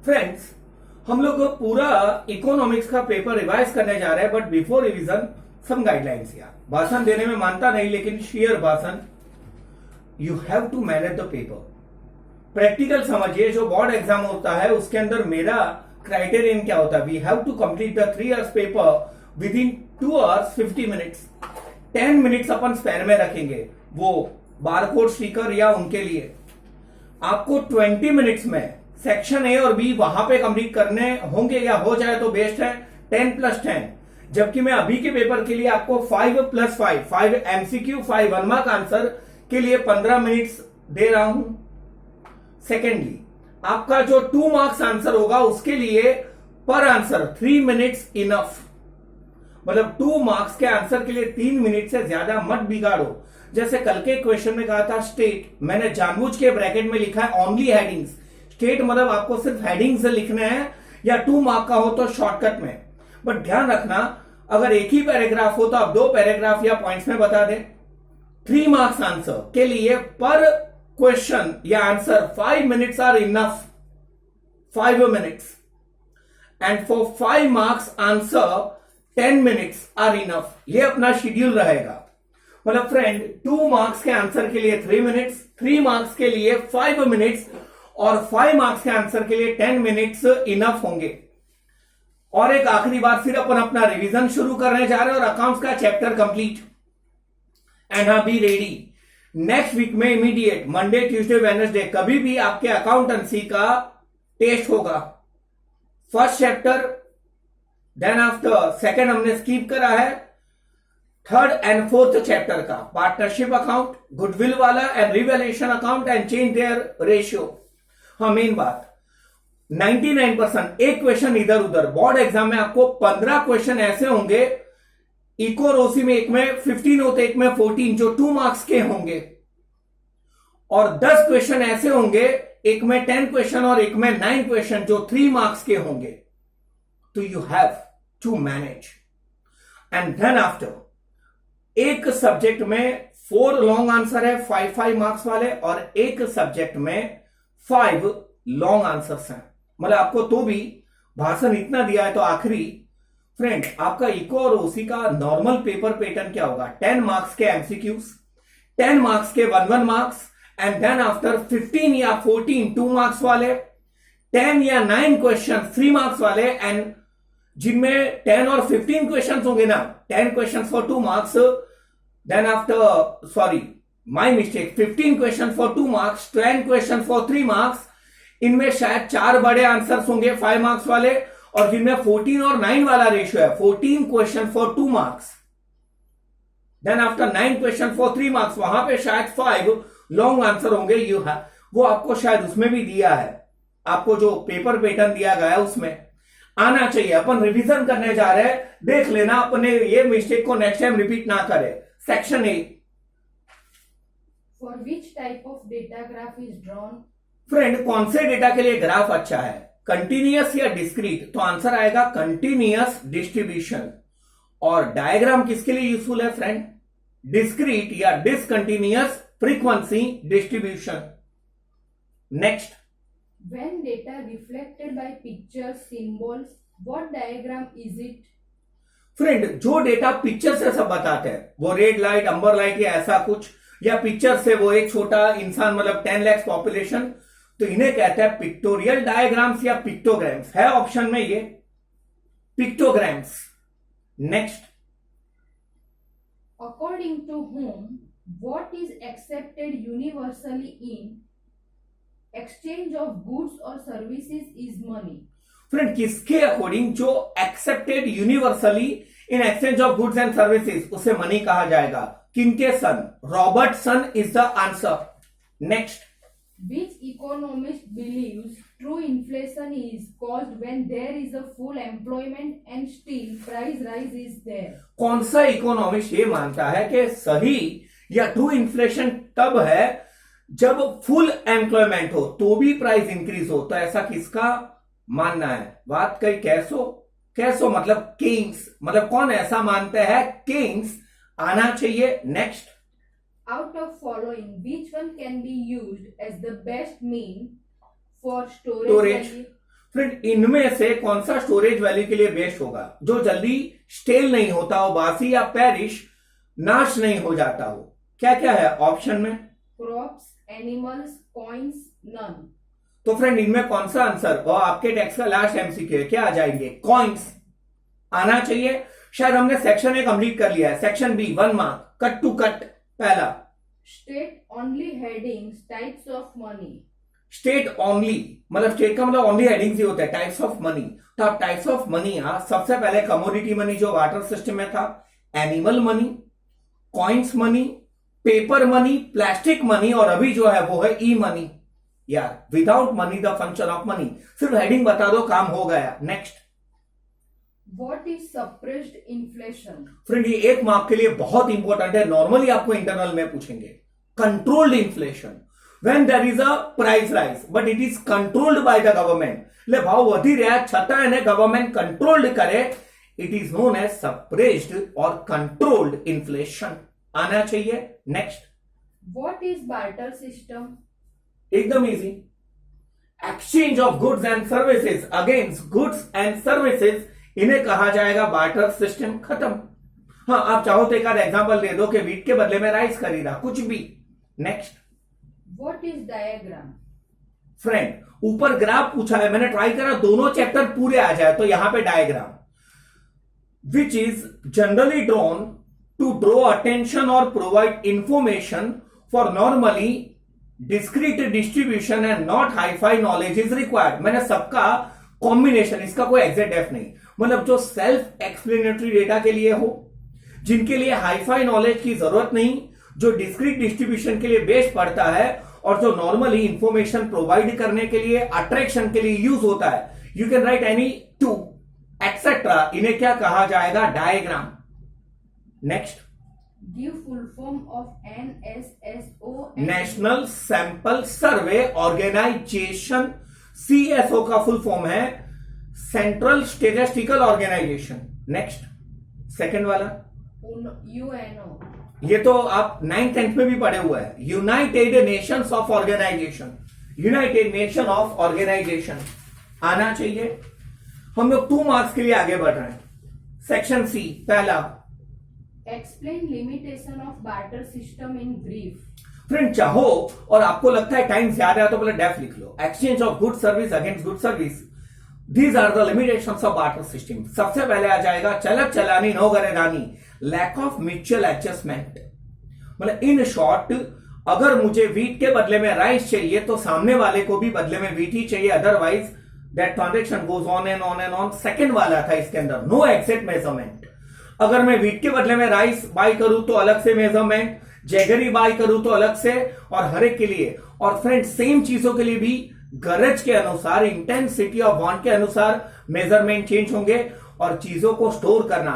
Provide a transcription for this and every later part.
Friends, हम लोग पूरा इकोनॉमिक्स का पेपर रिवाइज करने जा रहे हैं, but before revision some guidelines. यार भाषण देने में मानता नहीं, लेकिन शेयर भाषण you have to manage the paper. Practical समझिए, जो बोर्ड एग्जाम होता है उसके अंदर मेरा क्राइटेरियन क्या होता है, we have to complete the 3 years paper within 2 hours 50 minutes। 10 minutes अपन स्पेयर में रखेंगे, वो बारकोड स्टिकर या उनके लिए। आपको 20 मिनट्स में सेक्शन ए और बी वहां पे कंप्लीट करने होंगे, या हो जाए तो बेस्ट है 10+10। जबकि मैं अभी के पेपर के लिए आपको 5+5 5 एमसीक्यू 5 1 मार्क आंसर के लिए 15 मिनट्स दे रहा हूं। सेकेंडली, आपका जो 2 मार्क्स आंसर होगा उसके लिए पर आंसर 3 मिनट्स इनफ। मतलब 2 मार्क्स के आंसर के लिए 3 मिनट से ज्यादा मत बिगाड़ो। जैसे कल के क्वेश्चन में कहा था स्टेट, मैंने जानबूझ के ब्रैकेट में लिखा है ओनली हेडिंग्स। स्टेट मतलब आपको सिर्फ हेडिंग से लिखने हैं, या 2 मार्क का हो तो शॉर्टकट में। बट ध्यान रखना, अगर एक ही पैराग्राफ हो तो आप 2 पैराग्राफ या पॉइंट्स में बता दें। 3 मार्क्स आंसर के लिए पर क्वेश्चन या answer 5 minutes are enough, 5 minutes. And for 5 marks answer 10 minutes are enough. ये अपना शेड्यूल रहेगा। मतलब फ्रेंड, 2 मार्क्स के आंसर के लिए 3 मिनट्स, 3 मार्क्स के लिए 5 मिनट्स, और 5 मार्क्स के आंसर के लिए 10 मिनट्स इनफ होंगे। और एक आखिरी बार फिर अपन अपना रिवीजन शुरू करने जा रहे हैं, और अकाउंट्स का चैप्टर कंप्लीट। एंड हाँ, बी रेडी। नेक्स्ट वीक में इमीडिएट मंडे ट्यूसडे वेडनेसडे कभी भी आपके अकाउंटेंसी का टेस्ट होगा। First chapter, then after second हमने स्किप करा है। थर्ड एंड फोर्थ चैप्टर का पार्टनरशिप अकाउंट, गुडविल वाला and revaluation account and change their ratio. हाँ, मेन बात 99% एक क्वेश्चन इधर उधर। बोर्ड एग्जाम में आपको 15 क्वेश्चन ऐसे होंगे, इको रोसी में एक में 15 होते, एक में 14, जो 2 मार्क्स के होंगे। और 10 क्वेश्चन ऐसे होंगे, एक में 10 क्वेश्चन और एक में 9 क्वेश्चन, जो 3 मार्क्स के होंगे। तो you have to manage. And then after, एक सब्जेक्ट में 4 लॉन्ग आंसर है 5 मार्क्स वाले, और एक सब्जेक्ट में 5 लॉन्ग आंसर्स हैं। मतलब आपको तो भी भाषण इतना दिया है, तो आखिरी फ्रेंड आपका इको और ओसी का नॉर्मल पेपर पैटर्न क्या होगा? 10 मार्क्स के एमसीक्यूज, 10 मार्क्स के 1 मार्क्स, एंड देन आफ्टर 15 या 14 2 मार्क्स वाले, 10 या 9 क्वेश्चन 3 मार्क्स वाले, एंड जिनमें 10 और 15 क्वेश्चन होंगे ना, 10 question for 2 marks, then after sorry my mistake, 15 question for 2 marks, 10 question for 3 marks. इनमें शायद 4 बड़े आंसर्स होंगे 5 मार्क्स वाले, और जिनमें 14 और 9 वाला रेशियो है, 14 question for 2 marks, then after 9 question for 3 marks. वहां पे शायद 5 लॉन्ग आंसर होंगे। यू हैव, वो आपको शायद उसमें भी दिया है, आपको जो पेपर पैटर्न दिया गया है उसमें आना चाहिए। अपन रिवीजन करने जा रहे हैं, देख लेना अपने ये मिस्टेक को नेक्स्ट टाइम रिपीट ना करे। Section A, for which type of data graph is drawn? Friend, कौन से डेटा के लिए ग्राफ अच्छा है, कंटिन्यूअस या डिस्क्रीट? तो आंसर आएगा कंटिन्यूअस डिस्ट्रीब्यूशन। और डायग्राम किसके लिए यूजफुल है फ्रेंड? डिस्क्रीट या discontinuous frequency distribution. Next, When data reflected by pictures, symbols, what diagram is it? Friend, जो डेटा पिक्चर से सब बताते हैं, वो रेड लाइट, अंबर लाइट या ऐसा कुछ, या पिक्चर से वो एक छोटा इंसान, मतलब 10 लाख पॉपुलेशन, तो इन्हें कहते हैं पिक्टोरियल डायग्राम्स या पिक्टोग्राम्स। है ऑप्शन में ये pictograms. Next, According to whom, what is accepted universally in exchange of goods or services is money? Friend, किसके अकॉर्डिंग जो accepted universally in exchange of goods and services, उसे मनी कहा जाएगा? किनके सन? Robertson is the answer. Next, Which economist believes true inflation is caused when there is a full employment and still price rise is there? कौन सा economist ये मानता है कि सही या ट्रू इन्फ्लेशन तब है जब फुल एम्प्लॉयमेंट हो तो भी प्राइस इंक्रीज हो? तो ऐसा किसका मानना है? बात कही कैसो मतलब किंग्स। मतलब कौन ऐसा मानते हैं? किंग्स आना चाहिए। Next, Out of following, which one can be used as the best mean for storage? Friend इनमें से कौन सा स्टोरेज वैल्यू के लिए बेस्ट होगा? जो जल्दी स्टेल नहीं होता हो, बासी या पेरिश, नाश नहीं हो जाता हो। क्या क्या है ऑप्शन में? Crops, animals, coins, none. तो फ्रेंड इनमें कौन सा आंसर, और आपके टेक्स्ट का लास्ट एमसीक्यू है, क्या आ जाएंगे? कॉइन्स आना चाहिए। शायद हमने सेक्शन ए कंप्लीट कर लिया है। Section B 1 mark, cut to cut. पहला, state only headings types of money. State only मतलब स्टेट का मतलब ओनली हेडिंग्स ही होता है, टाइप्स ऑफ मनी। तो आप टाइप्स ऑफ मनी सबसे पहले कमोडिटी मनी जो वाटर सिस्टम में था, animal money, coins money, paper money, plastic money, और अभी जो है वो है ई मनी। यार without money the function of money, सिर्फ हेडिंग बता दो, काम हो गया। Next, what is suppressed inflation? Friend ये 1 मार्क के लिए बहुत इंपॉर्टेंट है, नॉर्मली आपको इंटरनल में पूछेंगे। Controlled inflation, when there is a price rise but it is controlled by the government, એટલે ભાવ વધી રહ્યા છતાં એને ગવર્મેન્ટ કંટ્રોલ્ડ કરે, it is known as suppressed or controlled inflation આના चाहिए। Next, what is barter system? एकदम easy, exchange of goods and services against goods and services, इन्हें कहा जाएगा बार्टर सिस्टम। खत्म। हाँ, आप चाहो तो एक आध एग्जांपल दे दो कि वीट के बदले में राइस खरीदा, कुछ भी। Next, What is diagram? Friend ऊपर ग्राफ पूछा है, मैंने ट्राई करा दोनों चैप्टर पूरे आ जाए, तो यहां पे diagram, which is generally drawn to draw attention और provide information for normally discrete distribution and not hi fi knowledge is required. मैंने सबका कॉम्बिनेशन, इसका कोई एग्जैक्ट डेफ नहीं, मतलब जो सेल्फ एक्सप्लेनेटरी डेटा के लिए हो, जिनके लिए हाईफाई नॉलेज की जरूरत नहीं, जो डिस्क्रीट डिस्ट्रीब्यूशन के लिए बेस पड़ता है, और जो नॉर्मली इंफॉर्मेशन प्रोवाइड करने के लिए, अट्रैक्शन के लिए यूज होता है। You can write any two etcetera, इन्हें क्या कहा जाएगा? Diagram. Next, Give full form of NSSO. National sample survey organisation. CSO का फुल फॉर्म है central statistical organisation. Next, second वाला UNO. ये तो आप 9th 10th में भी पढ़े हुए हैं, United Nations of organisation. United Nation of organisation आना चाहिए। हम लोग 2 मार्क्स के लिए आगे बढ़ रहे हैं। सेक्शन सी, पहला, Explain limitation of barter system in brief. Friend चाहो और आपको लगता है टाइम ज्यादा है तो पहले डेफ लिख लो। Exchange of good service against good service, these are the limitations of barter system. सबसे पहले आ जाएगा चलत चलानी नो गरेदानी, लैक ऑफ म्यूचुअल एडजस्टमेंट। मतलब इन शॉर्ट, अगर मुझे वीट के बदले में राइस चाहिए तो सामने वाले को भी बदले में वीट ही चाहिए, otherwise that transaction goes on and on and on. Second वाला था इसके अंदर, नो एग्जैक्ट मेजरमेंट। अगर मैं वीट के बदले में राइस बाय करूं तो अलग से मेजरमेंट, जैगरी बाय करूं तो अलग से, और हर एक के लिए। और फ्रेंड सेम चीजों के लिए भी गरज के अनुसार, इंटेंसिटी ऑफ वांट के अनुसार मेजरमेंट चेंज होंगे। और चीजों को स्टोर करना,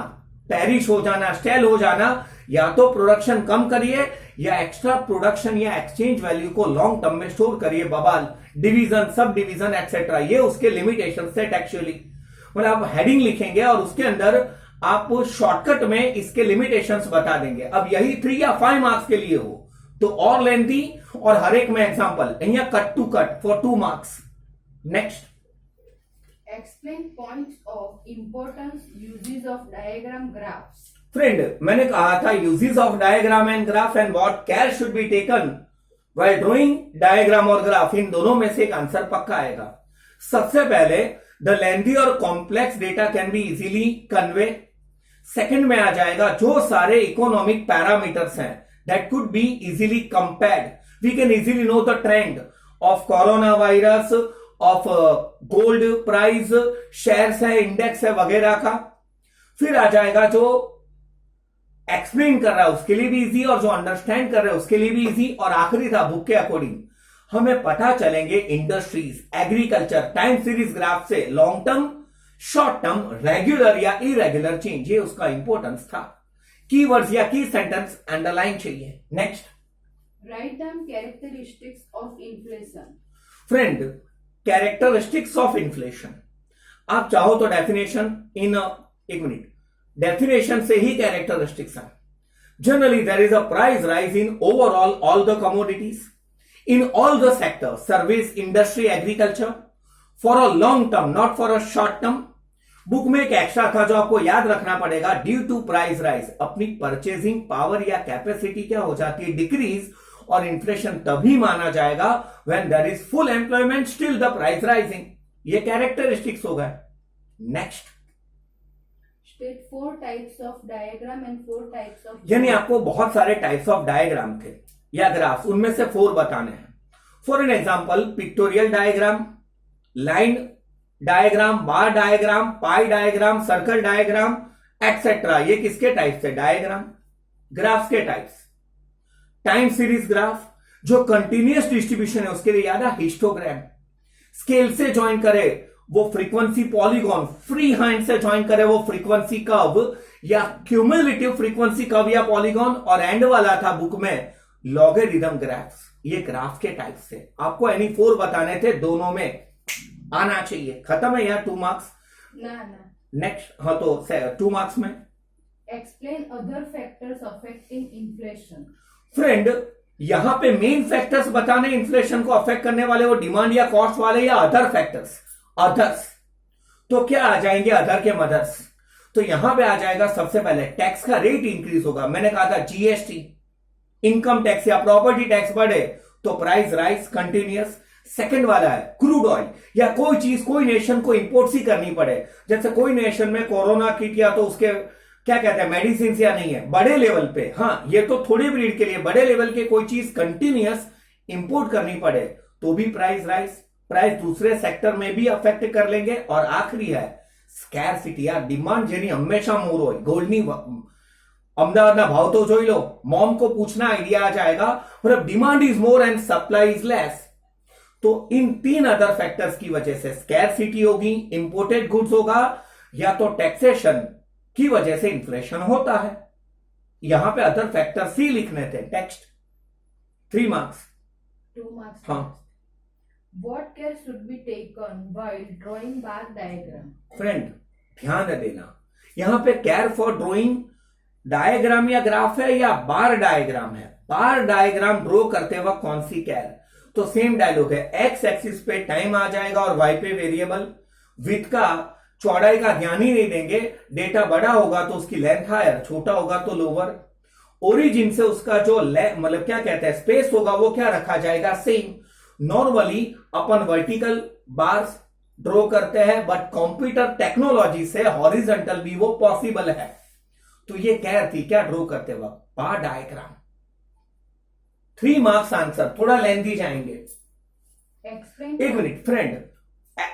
पेरिश हो जाना, स्टेल हो जाना, या तो प्रोडक्शन कम करिए या एक्स्ट्रा प्रोडक्शन या एक्सचेंज वैल्यू को लॉन्ग टर्म में स्टोर करिए। बवाल, डिवीजन, सब डिवीजन एक्सेट्रा, ये उसके लिमिटेशन सेट एक्चुअली। मतलब आप हेडिंग लिखेंगे और उसके अंदर आप शॉर्टकट में इसके लिमिटेशंस बता देंगे। अब यही 3 या 5 मार्क्स के लिए हो तो और लेंथी, और हर एक में एग्जांपल, यहाँ cut to cut for 2 marks. Next, Explain points of importance uses of diagram graphs. Friend मैंने कहा था uses of diagram and graph and what care should be taken while drawing diagram और graph. इन दोनों में से एक आंसर पक्का आएगा। सबसे पहले, द लेंथी और complex data can be easily convey. Second में आ जाएगा जो सारे इकोनॉमिक पैरामीटर्स हैं that could be easily compared. We can easily know the trend of corona virus, of gold price, shares है, इंडेक्स है वगैरह का। फिर आ जाएगा जो एक्सप्लेन कर रहा है उसके लिए भी इजी, और जो अंडरस्टैंड कर रहा है उसके लिए भी इजी। और आखिरी था बुक के अकॉर्डिंग हमें पता चलेंगे industries, agriculture, time series graph से long term, short term, regular या इरेगुलर चेंज, ये उसका इंपॉर्टेंस था। कीवर्ड्स या की सेंटेंस अंडरलाइन चाहिए। Next, Write down characteristics of inflation. Friend characteristics of inflation, आप चाहो तो डेफिनेशन इन 1 मिनट, डेफिनेशन से ही कैरेक्टरिस्टिक्स है। Generally there is a price rise in overall all the commodities in all the sector, service, industry, agriculture, for a long term, not for a short term. Book में एक extra था जो आपको याद रखना पड़ेगा, ड्यू टू प्राइस राइज, अपनी purchasing power या कैपेसिटी क्या हो जाती है, डिक्रीज, और इन्फ्लेशन तभी माना जाएगा when there is full employment still the price rising. ये कैरेक्टरिस्टिक्स हो गए। Next, State 4 types of diagram and 4 types of. यानी आपको बहुत सारे टाइप्स ऑफ डायग्राम थे या ग्राफ्स, उनमें से 4 बताने हैं। For an example, pictorial diagram, line diagram, bar diagram, pi diagram, circle diagram etcetera. ये किसके टाइप्स थे? डायग्राम, ग्राफ्स के टाइप्स। टाइम सीरीज ग्राफ, जो कंटिन्यूअस डिस्ट्रीब्यूशन है उसके लिए याद है हिस्टोग्राम। स्केल से ज्वाइन करे वो फ्रीक्वेंसी पॉलीगॉन, फ्री हैंड से ज्वाइन करे वो फ्रीक्वेंसी कर्व या क्यूमुलेटिव फ्रीक्वेंसी कर्व या पॉलीगॉन, और एंड वाला था बुक में लॉगरिथम ग्राफ्स। ये ग्राफ के टाइप्स थे। आपको एनी 4 बताने थे, दोनों में आना चाहिए। खत्म है यहाँ 2 मार्क्स। ना नेक्स्ट, हाँ तो 2 मार्क्स में explain other factors affecting inflation. Friend, यहां पे मेन फैक्टर्स बताने इन्फ्लेशन को अफेक्ट करने वाले, वो डिमांड या कॉस्ट वाले या अदर फैक्टर्स। अदर्स तो क्या आ जाएंगे? अदर के मदर्स। तो यहां पे आ जाएगा सबसे पहले टैक्स का रेट इंक्रीज होगा। मैंने कहा था जीएसटी, इनकम टैक्स या प्रॉपर्टी टैक्स बढ़े तो प्राइस राइज कंटिन्यूअस। सेकंड वाला है क्रूड ऑयल, या कोई चीज कोई नेशन को इंपोर्ट ही करनी पड़े, जैसे कोई नेशन में कोरोना किट या तो उसके क्या कहते हैं मेडिसिन या नहीं है, बड़े लेवल पे। हाँ, ये तो थोड़ी पीरियड के लिए, बड़े लेवल के कोई चीज कंटिन्यूअस इंपोर्ट करनी पड़े तो भी प्राइस राइज। प्राइस दूसरे सेक्टर में भी अफेक्ट कर लेंगे। और आखिरी है स्कैरसिटी, या डिमांड जेनी हमेशा मोर हो। गोल्डनी अमदावाद भाव तो જોઈ લો, मॉम को पूछना आइडिया आ जाएगा। मतलब demand is more and supply is less. तो इन 3 अदर फैक्टर्स की वजह से स्कैरसिटी होगी, इंपोर्टेड गुड्स होगा, या तो टैक्सेशन की वजह से इन्फ्लेशन होता है। यहां पे अदर फैक्टर्स ही लिखने थे। Text 3 marks. 2 marks. हाँ What care should be taken while drawing bar diagram? Friend, ध्यान देना, यहां पे केयर फॉर ड्रॉइंग डायग्राम या ग्राफ है या बार डायग्राम है। बार डायग्राम ड्रॉ करते वक्त कौन सी केयर? तो सेम डायलॉग है, एक्स एक्सिस पे टाइम आ जाएगा और वाई पे वेरिएबल। विड्थ का, चौड़ाई का ध्यान ही नहीं देंगे। डेटा बड़ा होगा तो उसकी लेंथ हायर, छोटा होगा तो लोअर। ओरिजिन से उसका जो मतलब क्या कहते हैं स्पेस होगा वो क्या रखा जाएगा? सेम। नॉर्मली अपन वर्टिकल बार्स ड्रॉ करते हैं, बट कंप्यूटर टेक्नोलॉजी से हॉरिजॉन्टल भी वो पॉसिबल है। तो ये केयर थी क्या ड्रॉ करते वक्त? बार डायग्राम। 3 मार्क्स आंसर, थोड़ा लेंथी जाएंगे। Explain. एक मिनट फ्रेंड,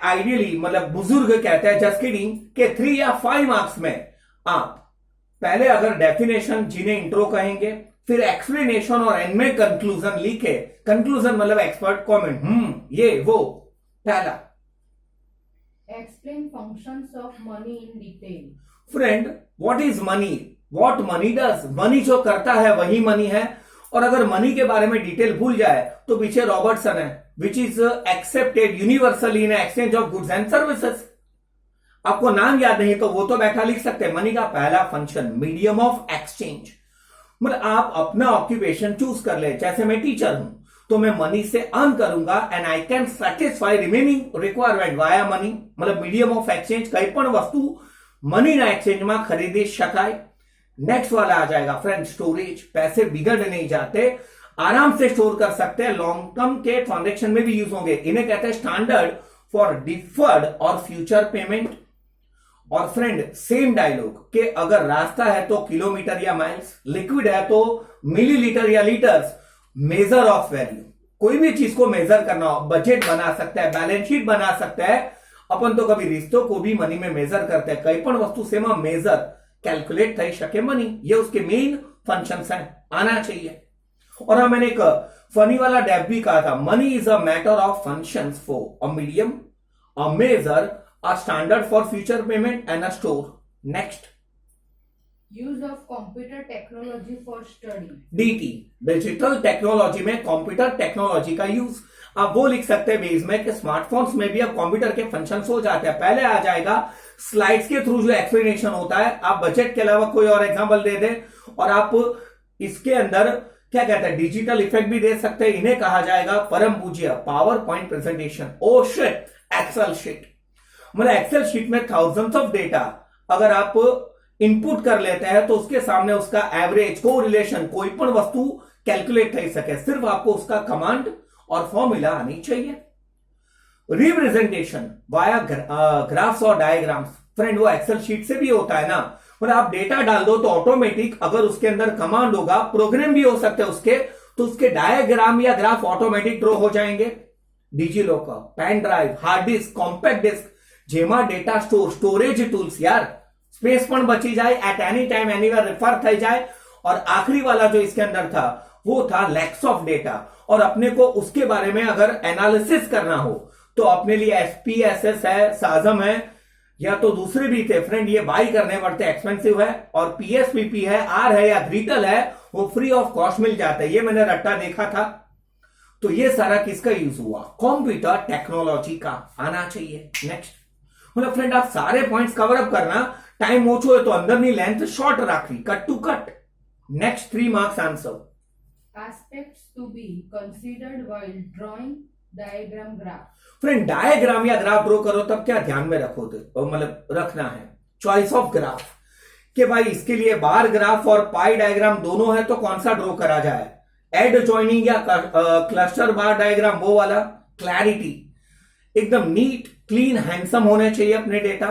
आइडियली मतलब बुजुर्ग कहते हैं, जस्ट किडिंग, के 3 या 5 मार्क्स में आप पहले अगर डेफिनेशन जिन्हें इंट्रो कहेंगे, फिर एक्सप्लेनेशन और एंड में कंक्लूजन लिखे। कंक्लूजन मतलब एक्सपर्ट कमेंट, ये वो। पहला, Explain functions of money in detail. Friend, what is money? What money does? Money जो करता है वही मनी है। और अगर मनी के बारे में डिटेल भूल जाए तो पीछे रॉबर्टसन है, which is accepted universally in exchange of goods and services. आपको नाम याद नहीं तो वो तो बैठा लिख सकते हैं। मनी का पहला फंक्शन मीडियम ऑफ एक्सचेंज, मतलब आप अपना ऑक्यूपेशन चूज कर ले। जैसे मैं टीचर हूं तो मैं मनी से अर्न करूंगा and I can satisfy remaining requirement via money, मतलब मीडियम ऑफ एक्सचेंज। कई पण वस्तु मनी ना एक्सचेंज में खरीदी शकाय। नेक्स्ट वाला आ जाएगा फ्रेंड स्टोरेज। पैसे बिगड़ नहीं जाते, आराम से स्टोर कर सकते हैं, लॉन्ग टर्म के ट्रांजेक्शन में भी यूज होंगे। इन्हें कहते हैं स्टैंडर्ड फॉर डिफर्ड और फ्यूचर पेमेंट। और फ्रेंड सेम डायलॉग के अगर रास्ता है तो किलोमीटर या माइल्स, लिक्विड है तो मिलीलीटर या लीटर्स। मेजर ऑफ वैल्यू, कोई भी चीज को मेजर करना हो, बजट बना सकता है, बैलेंस शीट बना सकता है। अपन तो कभी रिश्तों को भी मनी में मेजर करते हैं। कई पण वस्तु से मेजर कैलकुलेट થઈ શકે मनी, ये उसके मेन फंक्शंस हैं, आना चाहिए। और हाँ, मैंने एक फनी वाला डेप भी कहा था, money is a matter of functions for a medium, a measure, a standard for future payment and a store. Next, Use of computer technology for study. DT, digital technology में computer technology का use. आप वो लिख सकते हैं base में कि smartphones में भी अब कंप्यूटर के फंक्शंस हो जाते हैं। पहले आ जाएगा स्लाइड्स के थ्रू जो एक्सप्लेनेशन होता है। आप बजट के अलावा कोई और एग्जांपल दे दें और आप इसके अंदर क्या कहते हैं डिजिटल इफेक्ट भी दे सकते हैं। इन्हें कहा जाएगा परम पूज्य पावर पॉइंट प्रेजेंटेशन। ओ शिट, एक्सेल शीट, मतलब एक्सेल शीट में थाउजेंड्स ऑफ डेटा अगर आप इनपुट कर लेते हैं तो उसके सामने उसका एवरेज को रिलेशन कोई पण वस्तु कैलकुलेट થઈ શકે, सिर्फ आपको उसका कमांड और फॉर्मूला आनी चाहिए। रिप्रेजेंटेशन वाया ग्राफ्स और डायग्राम्स, फ्रेंड वो एक्सेल शीट से भी होता है ना, मतलब आप डेटा डाल दो तो ऑटोमेटिक अगर उसके अंदर कमांड होगा, प्रोग्राम भी हो सकते हैं उसके, तो उसके डायग्राम या ग्राफ ऑटोमेटिक ड्रॉ हो जाएंगे। DigiLocker, pen drive, hard disk, compact disk જેમાં ડેટા સ્ટોરેજ ટૂલ્સ यार स्पेस પણ बची जाए, at any time anywhere refer થઈ जाए। और आखिरी वाला जो इसके अंदर था वो था लैक्स ऑफ डेटा, और अपने को उसके बारे में अगर एनालिसिस करना हो तो अपने लिए SPSS है, साजम है, या तो दूसरे भी थे फ्रेंड, ये बाई करने पड़ते, एक्सपेंसिव है। और PSPP है, R है या ग्रीटल है, वो फ्री ऑफ कॉस्ट मिल जाता है, ये मैंने रट्टा देखा था। तो ये सारा किसका यूज हुआ? कंप्यूटर टेक्नोलॉजी का आना चाहिए। नेक्स्ट, मतलब फ्रेंड आप सारे पॉइंट्स कवर अप करना, टाइम ओछो है तो अंदરની लेंथ शॉर्ट રાખવી, cut to cut. Next 3 marks answer. Aspects to be considered while drawing diagram graph. Friend diagram या ग्राफ ड्रॉ करो तब क्या ध्यान में रखो, मतलब रखना है चॉइस ऑफ ग्राफ, कि भाई इसके लिए बार ग्राफ और पाई डायग्राम दोनों है तो कौन सा ड्रॉ करा जाए, एड जॉइनिंग या क्लस्टर बार डायग्राम, वो वाला। क्लैरिटी, एकदम नीट क्लीन हैंडसम होने चाहिए अपने डेटा।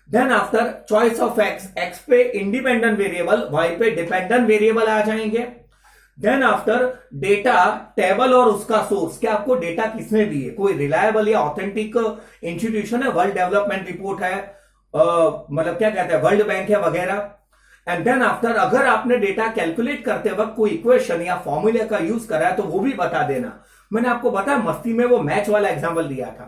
Then after choice of X, X पे इंडिपेंडेंट वेरिएबल, वाई पे डिपेंडेंट वेरिएबल आ जाएंगे। देन आफ्टर डेटा टेबल और उसका सोर्स, क्या आपको डेटा किसने दिए, कोई रिलायबल या ऑथेंटिक इंस्टीट्यूशन है, वर्ल्ड डेवलपमेंट रिपोर्ट है, मतलब क्या कहते हैं वर्ल्ड बैंक है वगैरह। एंड देन आफ्टर अगर आपने डेटा कैलकुलेट करते वक्त कोई इक्वेशन या फॉर्मूले का यूज करा है तो वो भी बता देना। मैंने आपको बताया मस्ती में वो मैच वाला एग्जांपल दिया था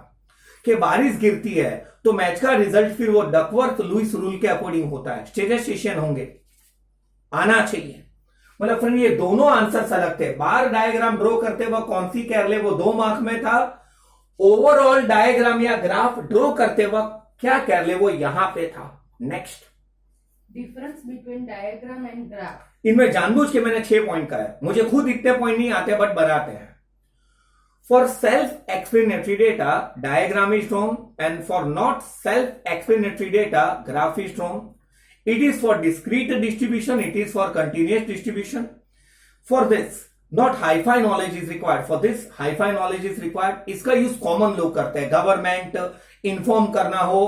कि बारिश गिरती है तो मैच का रिजल्ट फिर वो डकवर्थ लुईस रूल के अकॉर्डिंग होता है, स्टेटिस्टिशियन होंगे, आना चाहिए। मतलब फ्रेंड ये दोनों आंसर अलग थे। बार डायग्राम ड्रॉ करते वक्त कौन सी कर ले, वो 2 मार्क में था। ओवरऑल डायग्राम या ग्राफ ड्रॉ करते वक्त क्या कर ले, वो यहां पे था। Next, Difference between diagram and graph. इनमें जानबूझ के मैंने 6 पॉइंट का है, मुझे खुद इतने पॉइंट नहीं आते बट बनाते हैं। For self explanatory data diagram is drawn, and for not self explanatory data graph is drawn. It is for discrete distribution, it is for continuous distribution. For this, not hi-fi knowledge is required. For this, hi-fi knowledge is required. इसका use common लोग करते हैं, government inform करना हो,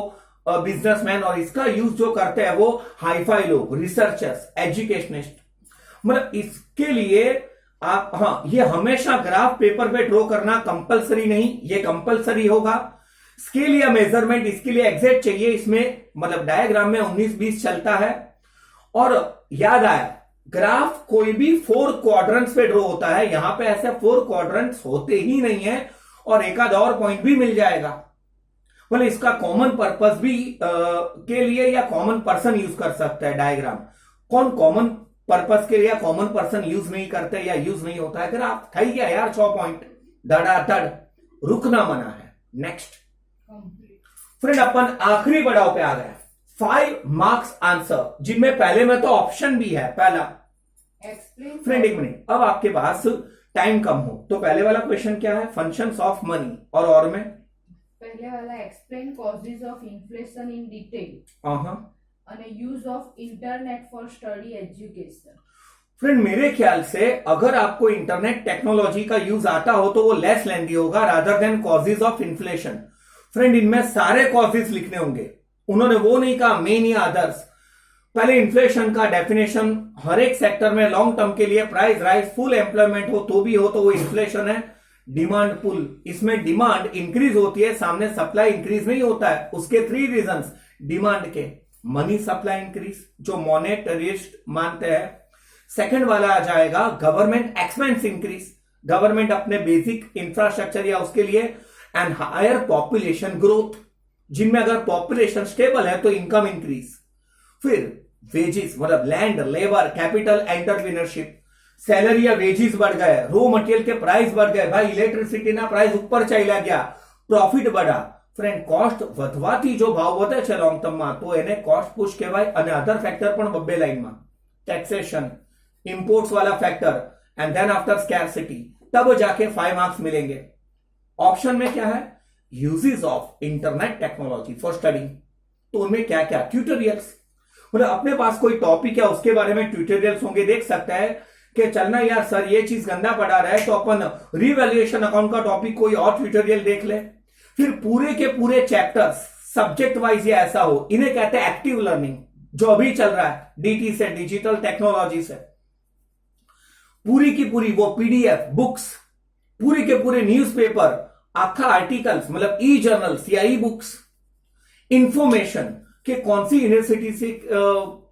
businessman, और इसका use जो करते हैं वो हाई-फाई लोग, रिसर्चर्स, एजुकेशनिस्ट। मतलब इसके लिए आप, हाँ, ये हमेशा ग्राफ पेपर पे ड्रॉ करना कंपलसरी नहीं, ये कंपलसरी होगा। स्केल या मेजरमेंट इसके लिए एग्जैक्ट चाहिए, इसमें मतलब डायग्राम में 19-20 चलता है। और याद आया, ग्राफ कोई भी 4 क्वाड्रेंट्स पे ड्रॉ होता है, यहां पे ऐसे 4 क्वाड्रेंट्स होते ही नहीं है, और एक आध और पॉइंट भी मिल जाएगा। मतलब इसका कॉमन पर्पस भी के लिए या कॉमन पर्सन यूज कर सकता है डायग्राम। कौन कॉमन पर्पस के लिए कॉमन पर्सन यूज नहीं करते या यूज नहीं होता है ग्राफ। થઈ गया यार 6 पॉइंट, धड़ाधड़, रुकना मना है। नेक्स्ट फ्रेंड अपन आखिरी पड़ाव पे आ गए, 5 मार्क्स आंसर, जिनमें पहले में तो ऑप्शन भी है। पहला फ्रेंड, एक मिनट, अब आपके पास टाइम कम हो तो पहले वाला क्वेश्चन क्या है, फंक्शंस ऑफ मनी, और में पहले वाला explain causes of inflation in detail, અને use of internet for study education. Friend मेरे ख्याल से अगर आपको इंटरनेट टेक्नोलॉजी का यूज आता हो तो वो लेस लेंदी होगा rather than causes of inflation. Friend इनमें सारे कॉजेज लिखने होंगे, उन्होंने वो नहीं कहा मेन या अदर्स। पहले इन्फ्लेशन का डेफिनेशन, हर एक सेक्टर में लॉन्ग टर्म के लिए प्राइस राइज, फुल एम्प्लॉयमेंट हो तो भी हो तो वो इन्फ्लेशन है। डिमांड पुल, इसमें डिमांड इंक्रीज होती है, सामने सप्लाई इंक्रीज नहीं होता है। उसके 3 रीजंस डिमांड के, मनी सप्लाई इंक्रीज जो मॉनेटरिस्ट मानते हैं। सेकंड वाला आ जाएगा गवर्नमेंट एक्सपेंस इंक्रीज, गवर्नमेंट अपने बेसिक इंफ्रास्ट्रक्चर या उसके लिए, एंड हायर पॉपुलेशन ग्रोथ, जिनमें अगर पॉपुलेशन स्टेबल है तो इनकम इंक्रीज। फिर वेजेस, मतलब land, labour, capital, entrepreneurship, salary या वेजेस बढ़ गए, रॉ मटेरियल के प्राइस बढ़ गए, भाई इलेक्ट्रिसिटी ना प्राइस ऊपर चला गया, प्रॉफिट बढ़ा। फ्रेंड કોસ્ટ વધવાથી જો ભાવ વધે છે લોંગ ટર્મમાં તો એને કોસ્ટ પુશ કહેવાય। અને અધર ફેક્ટર પણ બબ્બે લાઈનમાં, ટેક્સેશન, इंपोर्ट्स वाला factor, and then after scarcity, तब जाके 5 मार्क्स मिलेंगे। ऑप्शन में क्या है, uses of internet technology for studying. तो उनमें क्या क्या ट्यूटोरियल्स, मतलब अपने पास कोई टॉपिक है उसके बारे में ट्यूटोरियल्स होंगे, देख सकता है कि चलना यार सर ये चीज गंदा पड़ा रहा है तो अपन रिवैल्यूएशन अकाउंट का टॉपिक कोई और ट्यूटोरियल देख ले। फिर पूरे के पूरे चैप्टर्स सब्जेक्ट वाइज या ऐसा हो, इन्हें कहते हैं एक्टिव लर्निंग, जो अभी चल रहा है डीटी से, डिजिटल टेक्नोलॉजी से। पूरी की पूरी वो पीडीएफ बुक्स, पूरे के पूरे न्यूज़पेपर, आखा आर्टिकल्स मतलब ई जर्नल्स या ई बुक्स, इंफॉर्मेशन कि कौन सी यूनिवर्सिटी से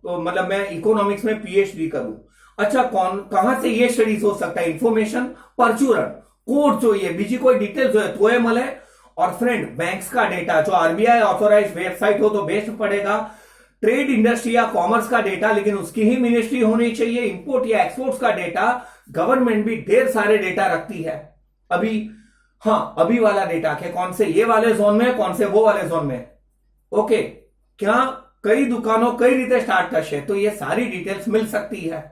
मतलब मैं इकोनॉमिक्स में पीएचडी करूं, अच्छा कहां से ये स्टडीज हो सकता है, इंफॉर्मेशन, परचूरण, कोड चाहिए, बीजी कोई डिटेल्स जो है तो ये मले। और फ्रेंड बैंक्स का डेटा जो आरबीआई ऑथोराइज वेबसाइट हो तो बेस्ट पड़ेगा। ट्रेड इंडस्ट्री या कॉमर्स का डेटा, लेकिन उसकी ही मिनिस्ट्री होनी चाहिए। इंपोर्ट या एक्सपोर्ट्स का डेटा, गवर्नमेंट भी ढेर सारे डेटा रखती है अभी। हाँ, अभी वाला डेटा के कौन से ये वाले जोन में, कौन से वो वाले जोन में, ओके। क्या कई दुकानों कई रीते स्टार्ट करशे, तो ये सारी डिटेल्स मिल सकती है।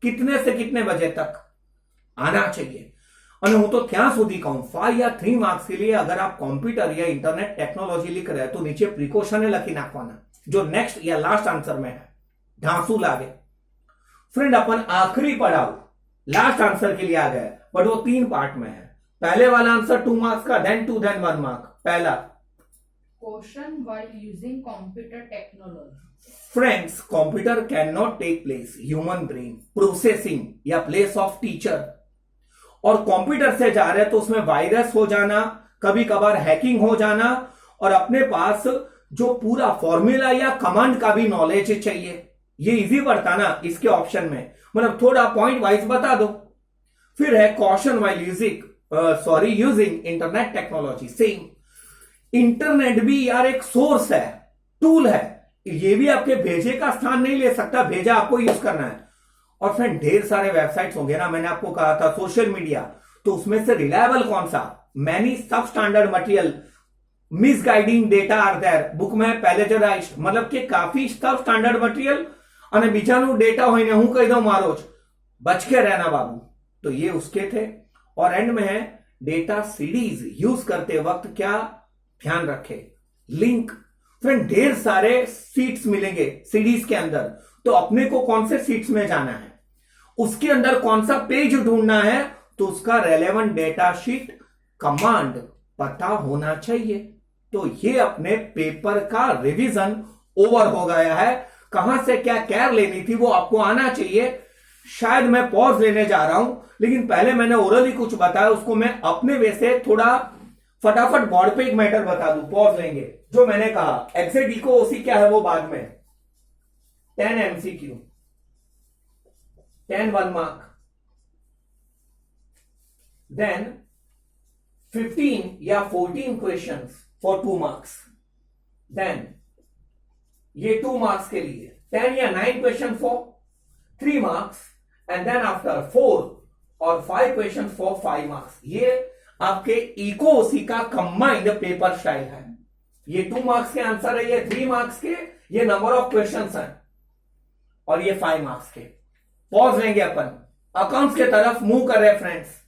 कितने से कितने बजे तक आना चाहिए। और હું તો ત્યાં સુધી કહું 5 या 3 मार्क्स के लिए अगर आप कंप्यूटर या इंटरनेट टेक्नोलॉजी लिख रहे हैं तो नीचे प्रिकॉशन लखी नाखवाना जो नेक्स्ट या लास्ट आंसर में है, ढांसू लागे। फ्रेंड अपन आखिरी पड़ाव लास्ट आंसर के लिए आ गए, बट वो 3 पार्ट में है। पहले वाला आंसर 2 मार्क्स का, देन 2 देन 1 मार्क। पहला question while using computer technology. Friends, computer can not take place human brain processing या प्लेस ऑफ टीचर। और कंप्यूटर से जा रहे हैं तो उसमें वायरस हो जाना, कभी कभार हैकिंग हो जाना, और अपने पास जो पूरा फॉर्मूला या कमांड का भी नॉलेज चाहिए। ये इजी पड़ता ना इसके ऑप्शन में, मतलब थोड़ा पॉइंट वाइज बता दो। फिर है caution while using internet technology. Same, internet भी यार एक सोर्स है, टूल है, ये भी आपके भेजे का स्थान नहीं ले सकता, भेजा आपको यूज करना है। और फ्रेंड ढेर सारे वेबसाइट्स होंगे ना, मैंने आपको कहा था सोशल मीडिया, तो उसमें से रिलायबल कौन सा, many sub standard material, misguiding data are there, book में प्लेजराइज्ड, मतलब कि काफी सब स्टैंडर्ड मटेरियल અને બીજાનું डेटा હોય ને હું કહી દઉં મારો જ, बच के रहना बाबू। तो ये उसके थे। और एंड में है डेटा सीडीज यूज करते वक्त क्या ध्यान रखे, लिंक। फ्रेंड ढेर सारे सीट्स मिलेंगे सीडीज के अंदर, तो अपने को कौन से सीट्स में जाना है, उसके अंदर कौन सा पेज ढूंढना है, तो उसका रेलेवेंट डेटा शीट कमांड पता होना चाहिए। तो ये अपने पेपर का रिवीजन ओवर हो गया है। कहां से क्या केयर लेनी थी वो आपको आना चाहिए। शायद मैं पॉज लेने जा रहा हूं, लेकिन पहले मैंने ओरली कुछ बताया, उसको मैं अपने वे से थोड़ा फटाफट बोर्ड पे एक मैटर बता दूं, पॉज लेंगे। जो मैंने कहा एग्जैक्ट इको ओसी क्या है वो बाद में, 10 MCQ, 10 1 मार्क, देन 15 या 14 क्वेश्चंस फॉर 2 मार्क्स, देन ये 2 मार्क्स के लिए 10 या 9 question for 3 marks, and then after 4 और 5 क्वेश्चन फॉर 5 मार्क्स। ये आपके इको ओसी का कंबाइंड पेपर स्टाइल है। ये 2 मार्क्स के आंसर है, ये 3 मार्क्स के, ये नंबर ऑफ क्वेश्चंस हैं, और ये 5 मार्क्स के। पॉज लेंगे अपन, अकाउंट्स के तरफ मूव कर रहे हैं फ्रेंड्स।